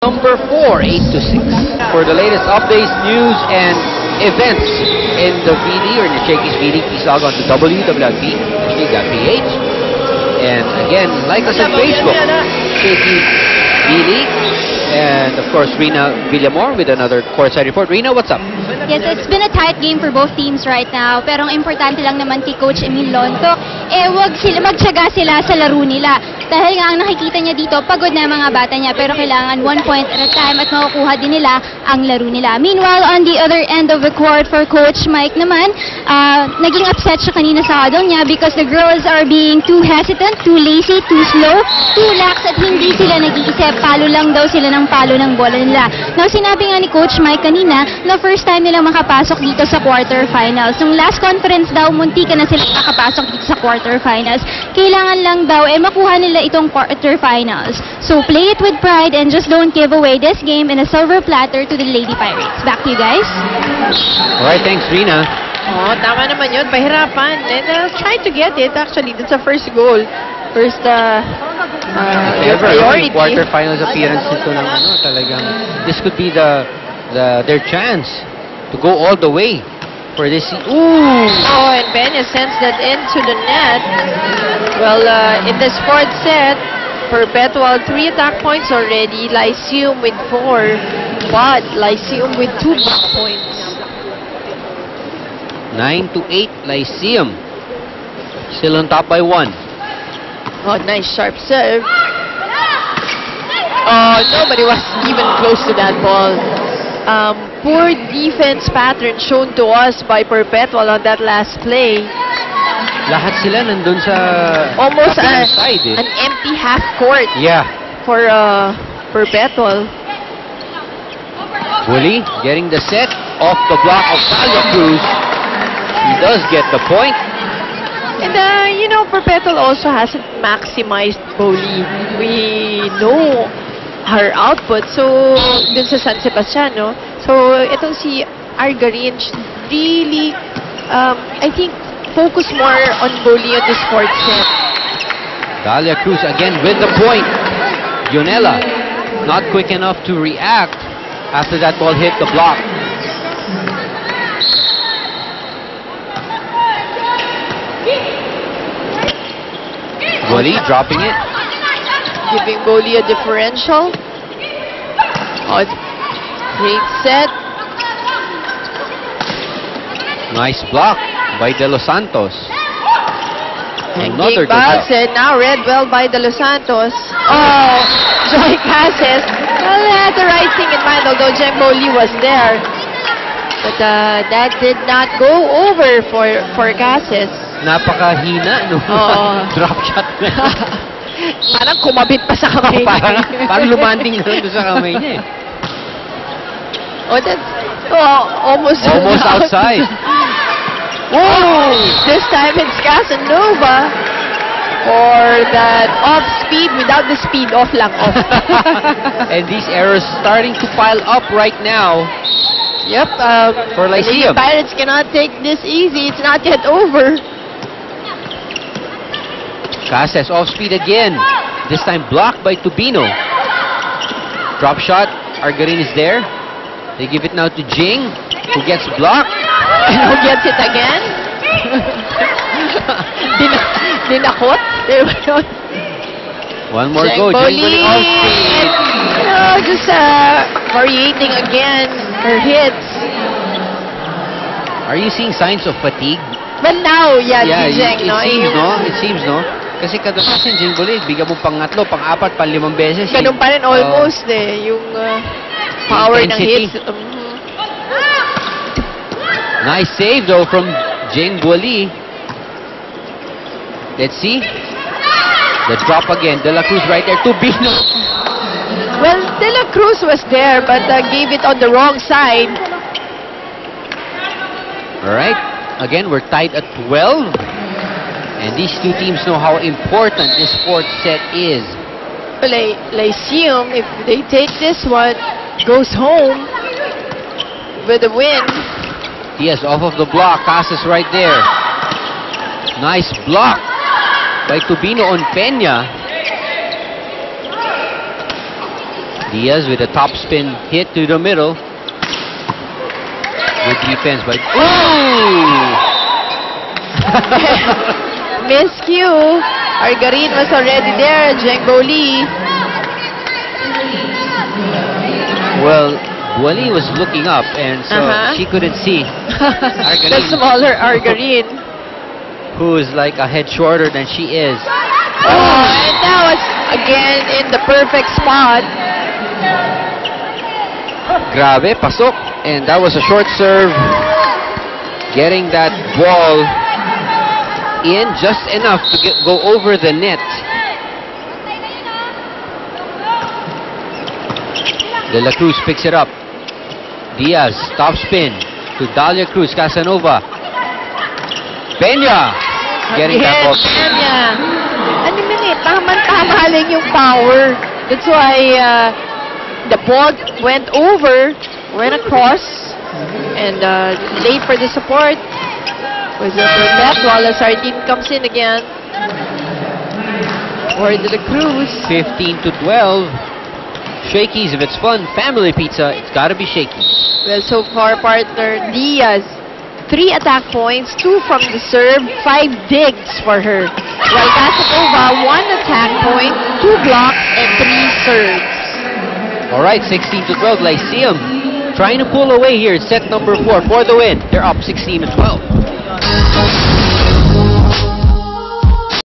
number 4, 8-6. For the latest updates, news, and events in the VD or in the Shakey's VD, please log on to www.ph. And again, like us on Facebook, Shakey's VD. And of course, Rina Villamor with another courtside report. Rina, what's up? Yes, it's been a tight game for both teams right now. Pero ang importante lang naman kay Coach Emil Lonto, magtiyaga sila sa laro nila. Dahil nga ang nakikita niya dito, pagod na ang mga bata niya, pero kailangan 1 point at a time at makukuha din nila ang laro nila. Meanwhile, on the other end of the court for Coach Mike naman, naging upset siya kanina sa huddle niya because the girls are being too hesitant, too lazy, too slow, too lax at hindi sila nag-iisip. Palo lang daw sila ng palo ng bola nila. Now, sinabi nga ni Coach Mike kanina na first time nilang makapasok dito sa quarterfinals. Nung last conference daw, munti ka na sila makapasok dito sa quarterfinals. Kailangan lang daw makuha nila itong quarterfinals. So, play it with pride and just don't give away this game in a silver platter to the Lady Pirates. Back to you guys. Alright, thanks, Rina. Oh, tama naman yun. Pahirapan. And try to get it, actually. That's a first goal. First, priority. Quarterfinals appearance nito ng talagang this could be their chance to go all the way for this. Ooh! Oh, and Benya sends that into the net. Well, in the fourth set, Perpetual 3 attack points already. Lyceum with 4, but Lyceum with 2 back points. 9-8 Lyceum. Still on top by 1. Oh, nice sharp serve. Oh, nobody was even close to that ball. Poor defense pattern shown to us by Perpetual on that last play. Lahat sila nandun sa almost side, an empty half court. Yeah. For Perpetual. Woolley getting the set off the block of Talia Cruz. He does get the point. And you know, Perpetual also hasn't maximized Bowley. We know her output. So, dun sa San Sebastian, no? So, itong si Argarin really, I think, focus more on Bowley on this fourth set. Talia Cruz again with the point. Yonela not quick enough to react after that ball hit the block. Woolley dropping it. Giving Bowley a differential. Oh, great set. Nice block by De Los Santos. Another good set. Now read well by De Los Santos. Oh, Joy Cases. Well, they had the right thing in mind, although Jem Bowley was there. But that did not go over for Cases. Napakahina no drop shot. Parang kumabit pa sa kamay niya. parang lumanding na doon sa kamay niya. Oh, that's almost outside. Oh, this time it's Casanova for that off speed without the speed, off lang off. And these errors starting to pile up right now. Yep. For Lyceum. The Pirates cannot take this easy. It's not yet over. Cases off speed again. This time blocked by Tubino. Drop shot. Argarin is there. They give it now to Jing, who gets blocked. And who gets it again? Dinakot. One more go. Jing off speed. Just variating again her hits. Are you seeing signs of fatigue? But now, yeah, it seems, no? Kasi kadalasan Jing Bowley, bigyan mo pang-3, pang-4, pang-5 beses. Ganun pa rin almost yung power ng hits. Nice save though from Jing Bowley. Let's see. The drop again. De La Cruz right there. Tubino. Well, De La Cruz was there but gave it on the wrong side. Alright. Again, we're tied at 12. And these two teams know how important this fourth set is. Lyceum, if they take this one, goes home with a win. Yes, off of the block. Casas right there. Nice block by Tubino on Peña. Diaz with a top spin hit to the middle. Good defense by... Ooh! Miscue. Argarin was already there. Jengbo Lee. Well, Buali was looking up and so she couldn't see The smaller Argarin. who is like a head shorter than she is. Oh, and that was again in the perfect spot. Grabe, pasok. And that was a short serve. Getting that ball in just enough to go over the net. De La Cruz picks it up. Diaz, top spin to Dalia Cruz, Casanova. Peña getting that ball. Peña. Ano man eh, tama lang yung power. That's why the ball went over, went across, and late for the support was a net. Wallace Sardine comes in again. For De La Cruz. 15-12. Shakey's, if it's fun, family pizza, it's gotta be Shakey's. Well, so far, partner Diaz, 3 attack points, 2 from the serve, 5 digs for her. While Casanova, 1 attack point, 2 blocks, and 3 serves. Alright, 16-12, Lyceum trying to pull away here. Set number 4 for the win. They're up 16-12.